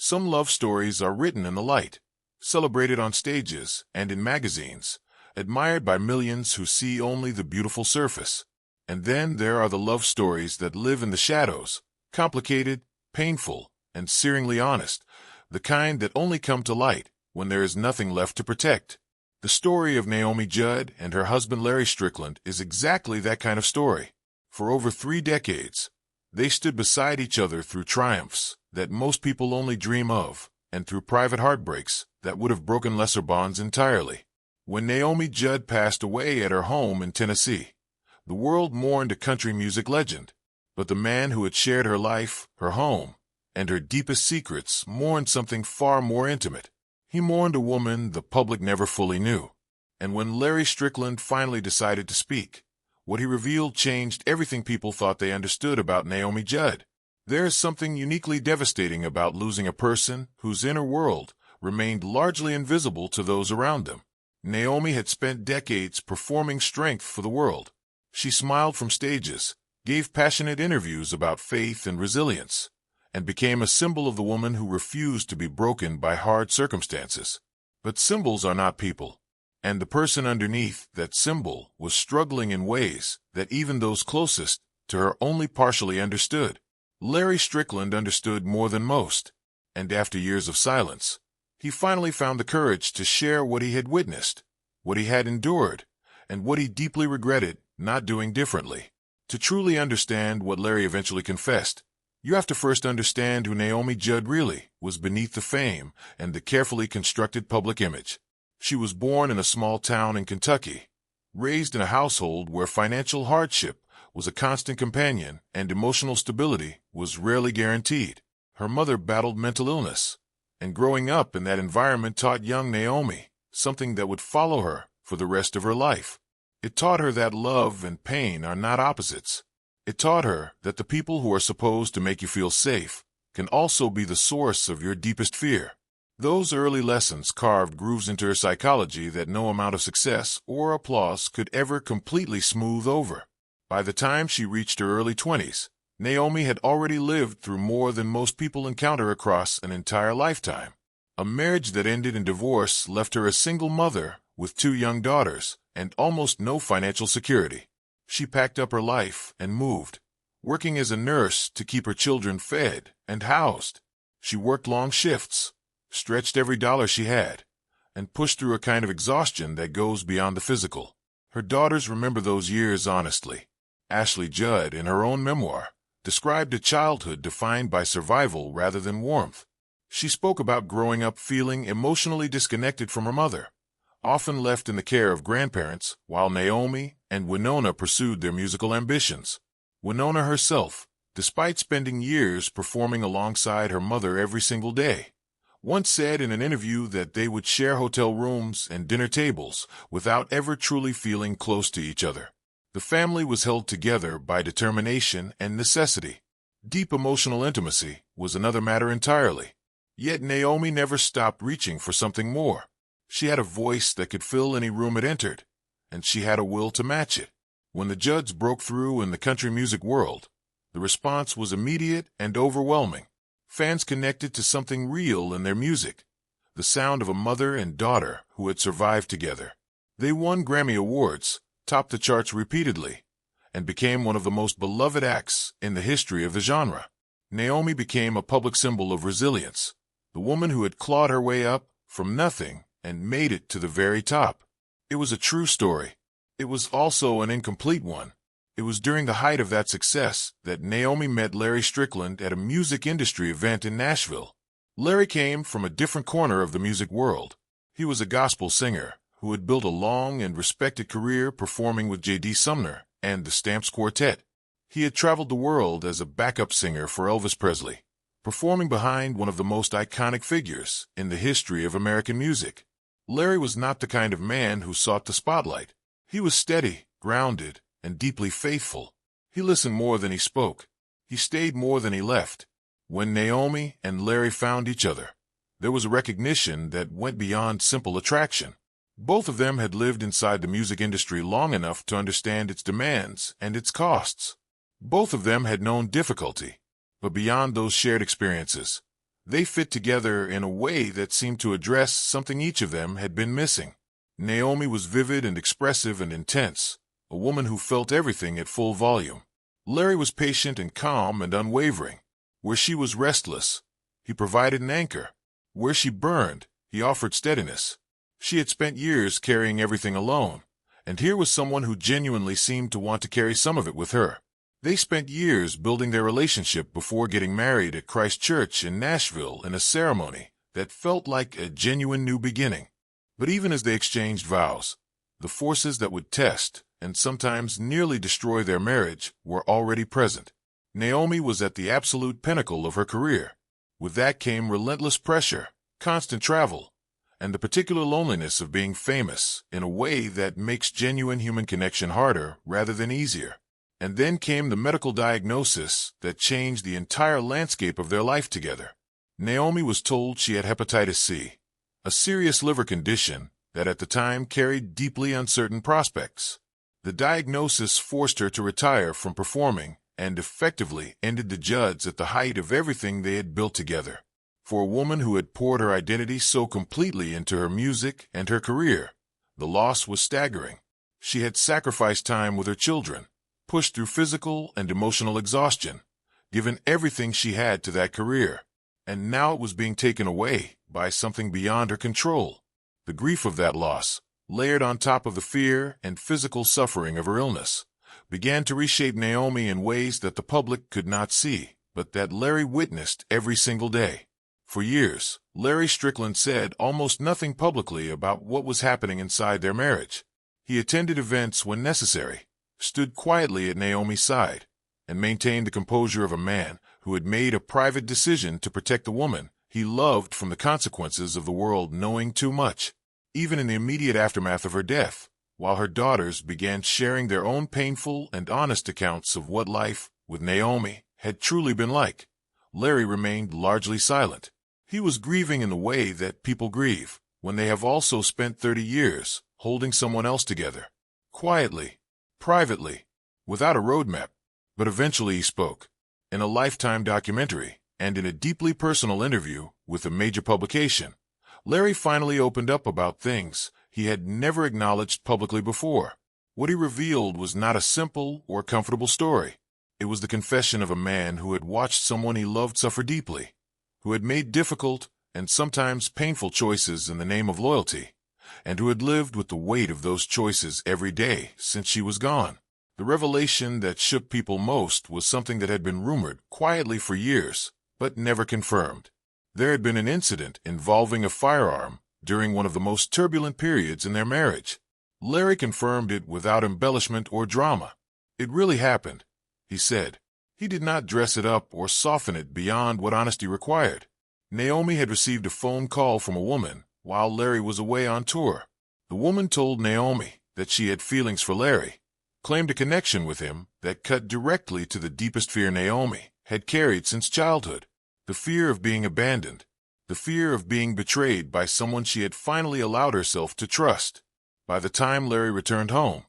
Some love stories are written in the light, celebrated on stages and in magazines, admired by millions who see only the beautiful surface. And then there are the love stories that live in the shadows, complicated, painful, and searingly honest, the kind that only come to light when there is nothing left to protect. The story of Naomi Judd and her husband Larry Strickland is exactly that kind of story. For over 3 decades, they stood beside each other through triumphs that most people only dream of, and through private heartbreaks that would have broken lesser bonds entirely. When Naomi Judd passed away at her home in Tennessee, the world mourned a country music legend, but the man who had shared her life, her home, and her deepest secrets mourned something far more intimate. He mourned a woman the public never fully knew. And when Larry Strickland finally decided to speak, what he revealed changed everything people thought they understood about Naomi Judd. There is something uniquely devastating about losing a person whose inner world remained largely invisible to those around them. Naomi had spent decades performing strength for the world. She smiled from stages, gave passionate interviews about faith and resilience, and became a symbol of the woman who refused to be broken by hard circumstances. But symbols are not people, and the person underneath that symbol was struggling in ways that even those closest to her only partially understood. Larry Strickland understood more than most, and after years of silence, he finally found the courage to share what he had witnessed, what he had endured, and what he deeply regretted not doing differently. To truly understand what Larry eventually confessed, you have to first understand who Naomi Judd really was beneath the fame and the carefully constructed public image. She was born in a small town in Kentucky, raised in a household where financial hardship was a constant companion and emotional stability was rarely guaranteed. Her mother battled mental illness, and growing up in that environment taught young Naomi something that would follow her for the rest of her life. It taught her that love and pain are not opposites. It taught her that the people who are supposed to make you feel safe can also be the source of your deepest fear. Those early lessons carved grooves into her psychology that no amount of success or applause could ever completely smooth over. By the time she reached her early 20s, Naomi had already lived through more than most people encounter across an entire lifetime. A marriage that ended in divorce left her a single mother with 2 young daughters and almost no financial security. She packed up her life and moved, working as a nurse to keep her children fed and housed. She worked long shifts, stretched every dollar she had, and pushed through a kind of exhaustion that goes beyond the physical. Her daughters remember those years honestly. Ashley Judd, in her own memoir, described a childhood defined by survival rather than warmth. She spoke about growing up feeling emotionally disconnected from her mother, often left in the care of grandparents, while Naomi and Wynonna pursued their musical ambitions. Wynonna herself, despite spending years performing alongside her mother every single day, once said in an interview that they would share hotel rooms and dinner tables without ever truly feeling close to each other. The family was held together by determination and necessity. Deep emotional intimacy was another matter entirely. Yet Naomi never stopped reaching for something more. She had a voice that could fill any room it entered, and she had a will to match it. When the Judds broke through in the country music world, the response was immediate and overwhelming. Fans connected to something real in their music, the sound of a mother and daughter who had survived together. They won Grammy Awards, topped the charts repeatedly, and became one of the most beloved acts in the history of the genre. Naomi became a public symbol of resilience, the woman who had clawed her way up from nothing and made it to the very top. It was a true story. It was also an incomplete one. It was during the height of that success that Naomi met Larry Strickland at a music industry event in Nashville. Larry came from a different corner of the music world. He was a gospel singer who had built a long and respected career performing with J.D. Sumner and the Stamps Quartet. He had traveled the world as a backup singer for Elvis Presley, performing behind one of the most iconic figures in the history of American music. Larry was not the kind of man who sought the spotlight. He was steady, grounded, and deeply faithful. He listened more than he spoke. He stayed more than he left. When Naomi and Larry found each other, there was a recognition that went beyond simple attraction. Both of them had lived inside the music industry long enough to understand its demands and its costs. Both of them had known difficulty. But beyond those shared experiences, They fit together in a way that seemed to address something each of them had been missing. Naomi was vivid and expressive and intense, a woman who felt everything at full volume. Larry was patient and calm and unwavering. Where she was restless, he provided an anchor. Where she burned, he offered steadiness. She had spent years carrying everything alone, and here was someone who genuinely seemed to want to carry some of it with her. They spent years building their relationship before getting married at Christ Church in Nashville in a ceremony that felt like a genuine new beginning. But even as they exchanged vows, the forces that would test and sometimes nearly destroy their marriage were already present. Naomi was at the absolute pinnacle of her career. With that came relentless pressure, constant travel, and the particular loneliness of being famous in a way that makes genuine human connection harder rather than easier. And then came the medical diagnosis that changed the entire landscape of their life together. Naomi was told she had hepatitis C, a serious liver condition that at the time carried deeply uncertain prospects. The diagnosis forced her to retire from performing and effectively ended the Judds at the height of everything they had built together. For a woman who had poured her identity so completely into her music and her career, the loss was staggering. She had sacrificed time with her children, pushed through physical and emotional exhaustion, given everything she had to that career, and now it was being taken away by something beyond her control. The grief of that loss, layered on top of the fear and physical suffering of her illness, began to reshape Naomi in ways that the public could not see, but that Larry witnessed every single day. For years, Larry Strickland said almost nothing publicly about what was happening inside their marriage. He attended events when necessary, stood quietly at Naomi's side, and maintained the composure of a man who had made a private decision to protect the woman he loved from the consequences of the world knowing too much. Even in the immediate aftermath of her death, while her daughters began sharing their own painful and honest accounts of what life with Naomi had truly been like, Larry remained largely silent. He was grieving in the way that people grieve when they have also spent 30 years holding someone else together, quietly, privately, without a roadmap. But eventually he spoke, in a Lifetime documentary and in a deeply personal interview with a major publication. Larry finally opened up about things he had never acknowledged publicly before. What he revealed was not a simple or comfortable story. It was the confession of a man who had watched someone he loved suffer deeply, who had made difficult and sometimes painful choices in the name of loyalty, and who had lived with the weight of those choices every day since she was gone. The revelation that shook people most was something that had been rumored quietly for years, but never confirmed. There had been an incident involving a firearm during one of the most turbulent periods in their marriage. Larry confirmed it without embellishment or drama. It really happened, he said. He did not dress it up or soften it beyond what honesty required. Naomi had received a phone call from a woman while Larry was away on tour. The woman told Naomi that she had feelings for Larry, claimed a connection with him that cut directly to the deepest fear Naomi had carried since childhood, the fear of being abandoned, the fear of being betrayed by someone she had finally allowed herself to trust. By the time Larry returned home,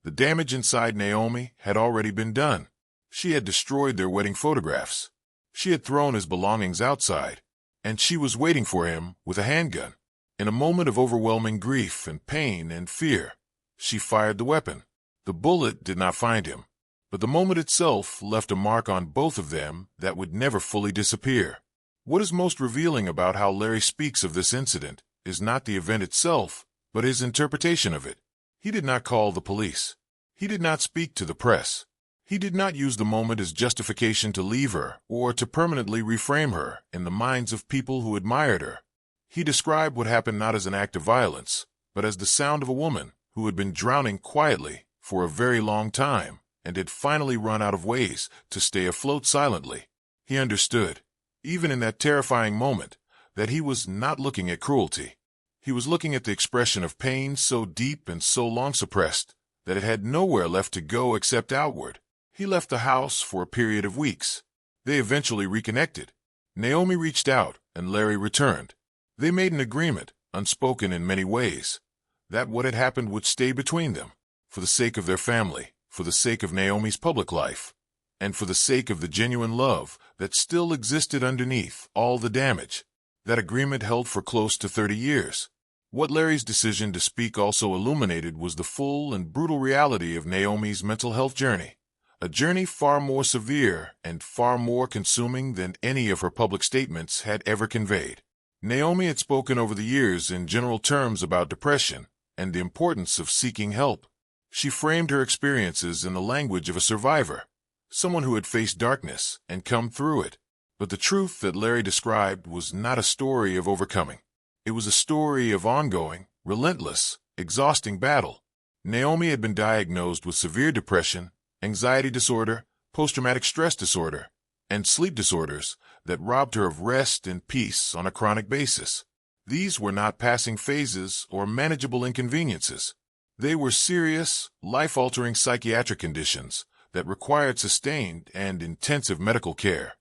the damage inside Naomi had already been done. She had destroyed their wedding photographs. She had thrown his belongings outside, and she was waiting for him with a handgun. In a moment of overwhelming grief and pain and fear, she fired the weapon. The bullet did not find him, but the moment itself left a mark on both of them that would never fully disappear. What is most revealing about how Larry speaks of this incident is not the event itself, but his interpretation of it. He did not call the police. He did not speak to the press. He did not use the moment as justification to leave her or to permanently reframe her in the minds of people who admired her. He described what happened not as an act of violence, but as the sound of a woman who had been drowning quietly for a very long time and had finally run out of ways to stay afloat silently. He understood, even in that terrifying moment, that he was not looking at cruelty. He was looking at the expression of pain so deep and so long suppressed that it had nowhere left to go except outward. He left the house for a period of weeks. They eventually reconnected. Naomi reached out, and Larry returned. They made an agreement, unspoken in many ways, that what had happened would stay between them, for the sake of their family, for the sake of Naomi's public life, and for the sake of the genuine love that still existed underneath all the damage. That agreement held for close to 30 years. What Larry's decision to speak also illuminated was the full and brutal reality of Naomi's mental health journey, a journey far more severe and far more consuming than any of her public statements had ever conveyed. Naomi had spoken over the years in general terms about depression and the importance of seeking help. She framed her experiences in the language of a survivor, someone who had faced darkness and come through it. But the truth that Larry described was not a story of overcoming. It was a story of ongoing, relentless, exhausting battle. Naomi had been diagnosed with severe depression, anxiety disorder, post-traumatic stress disorder, and sleep disorders that robbed her of rest and peace on a chronic basis. These were not passing phases or manageable inconveniences. They were serious, life-altering psychiatric conditions that required sustained and intensive medical care.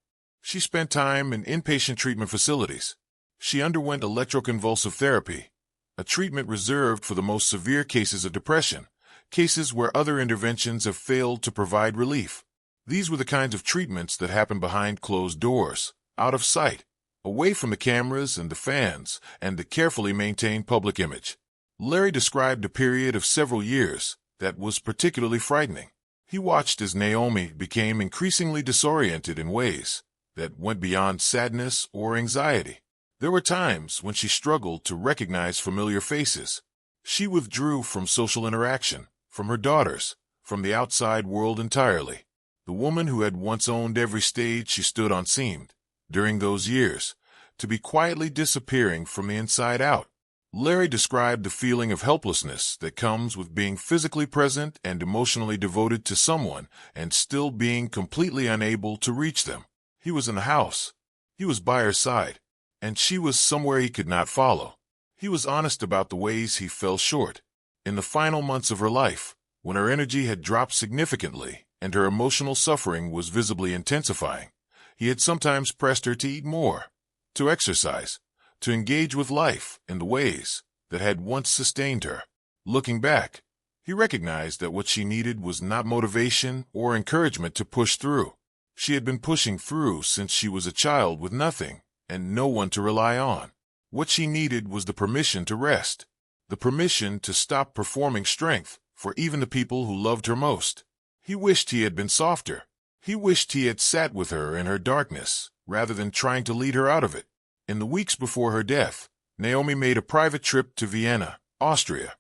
She spent time in inpatient treatment facilities. She underwent electroconvulsive therapy, a treatment reserved for the most severe cases of depression, cases where other interventions have failed to provide relief. These were the kinds of treatments that happen behind closed doors, out of sight, away from the cameras and the fans and the carefully maintained public image. Larry described a period of several years that was particularly frightening. He watched as Naomi became increasingly disoriented in ways that went beyond sadness or anxiety. There were times when she struggled to recognize familiar faces. She withdrew from social interaction, from her daughters, from the outside world entirely. The woman who had once owned every stage she stood on seemed, during those years, to be quietly disappearing from the inside out. Larry described the feeling of helplessness that comes with being physically present and emotionally devoted to someone and still being completely unable to reach them. He was in the house. He was by her side, and she was somewhere he could not follow. He was honest about the ways he fell short. In the final months of her life, when her energy had dropped significantly and her emotional suffering was visibly intensifying, he had sometimes pressed her to eat more, to exercise, to engage with life in the ways that had once sustained her. Looking back, he recognized that what she needed was not motivation or encouragement to push through. She had been pushing through since she was a child with nothing and no one to rely on. What she needed was the permission to rest, the permission to stop performing strength for even the people who loved her most. He wished he had been softer. He wished he had sat with her in her darkness rather than trying to lead her out of it. In the weeks before her death, Naomi made a private trip to Vienna, Austria,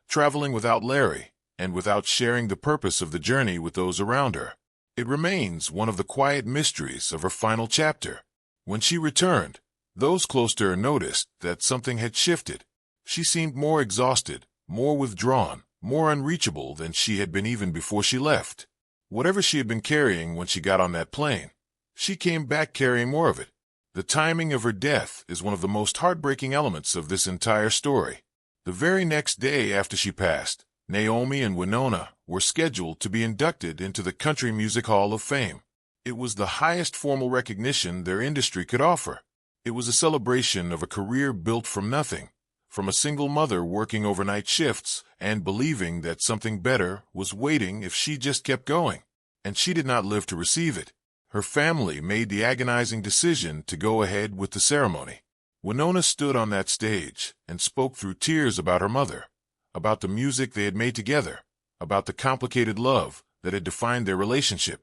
traveling without Larry and without sharing the purpose of the journey with those around her. It remains one of the quiet mysteries of her final chapter. When she returned, those close to her noticed that something had shifted. She seemed more exhausted, more withdrawn, more unreachable than she had been even before she left. Whatever she had been carrying when she got on that plane, she came back carrying more of it. The timing of her death is one of the most heartbreaking elements of this entire story. The very next day after she passed, Naomi and Wynonna were scheduled to be inducted into the Country Music Hall of Fame. It was the highest formal recognition their industry could offer. It was a celebration of a career built from nothing, from a single mother working overnight shifts and believing that something better was waiting if she just kept going. And she did not live to receive it. Her family made the agonizing decision to go ahead with the ceremony. Wynonna stood on that stage and spoke through tears about her mother, about the music they had made together, about the complicated love that had defined their relationship,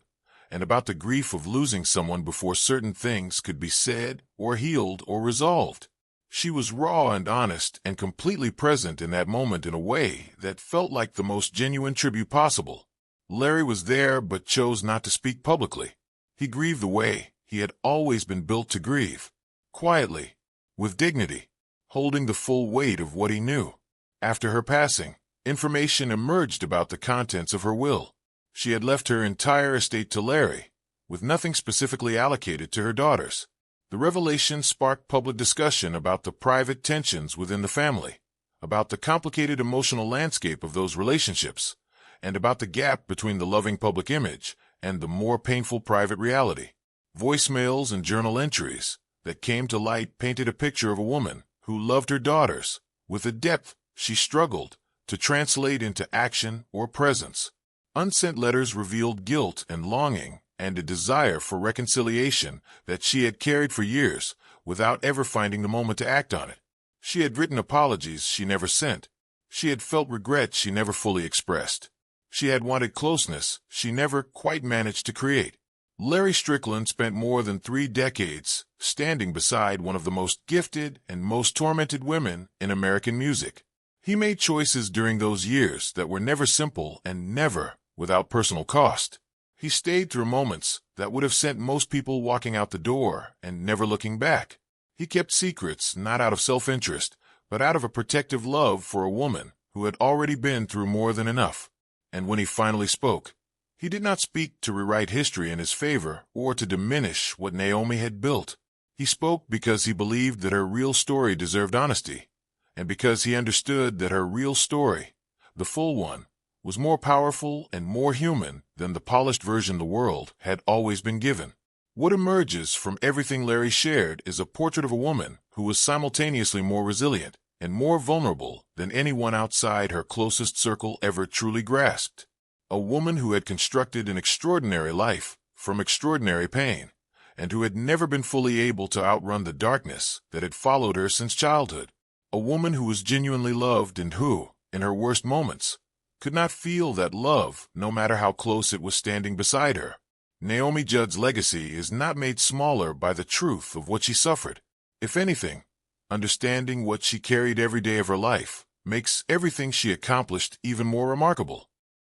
and about the grief of losing someone before certain things could be said or healed or resolved. She was raw and honest and completely present in that moment in a way that felt like the most genuine tribute possible. Larry was there but chose not to speak publicly. He grieved the way he had always been built to grieve, quietly, with dignity, holding the full weight of what he knew. After her passing, information emerged about the contents of her will. She had left her entire estate to Larry, with nothing specifically allocated to her daughters. The revelation sparked public discussion about the private tensions within the family, about the complicated emotional landscape of those relationships, and about the gap between the loving public image and the more painful private reality. Voicemails and journal entries that came to light painted a picture of a woman who loved her daughters with a depth she struggled to translate into action or presence. Unsent letters revealed guilt and longing and a desire for reconciliation that she had carried for years without ever finding the moment to act on it. She had written apologies she never sent. She had felt regret she never fully expressed. She had wanted closeness she never quite managed to create. Larry Strickland spent more than 3 decades standing beside one of the most gifted and most tormented women in American music. He made choices during those years that were never simple and never without personal cost. He stayed through moments that would have sent most people walking out the door and never looking back. He kept secrets not out of self-interest, but out of a protective love for a woman who had already been through more than enough. And when he finally spoke, he did not speak to rewrite history in his favor or to diminish what Naomi had built. He spoke because he believed that her real story deserved honesty, and because he understood that her real story, the full one, was more powerful and more human than the polished version the world had always been given. What emerges from everything Larry shared is a portrait of a woman who was simultaneously more resilient and more vulnerable than anyone outside her closest circle ever truly grasped. A woman who had constructed an extraordinary life from extraordinary pain, and who had never been fully able to outrun the darkness that had followed her since childhood. A woman who was genuinely loved and who, in her worst moments, could not feel that love no matter how close it was standing beside her. Naomi Judd's legacy is not made smaller by the truth of what she suffered. If anything, understanding what she carried every day of her life makes everything she accomplished even more remarkable.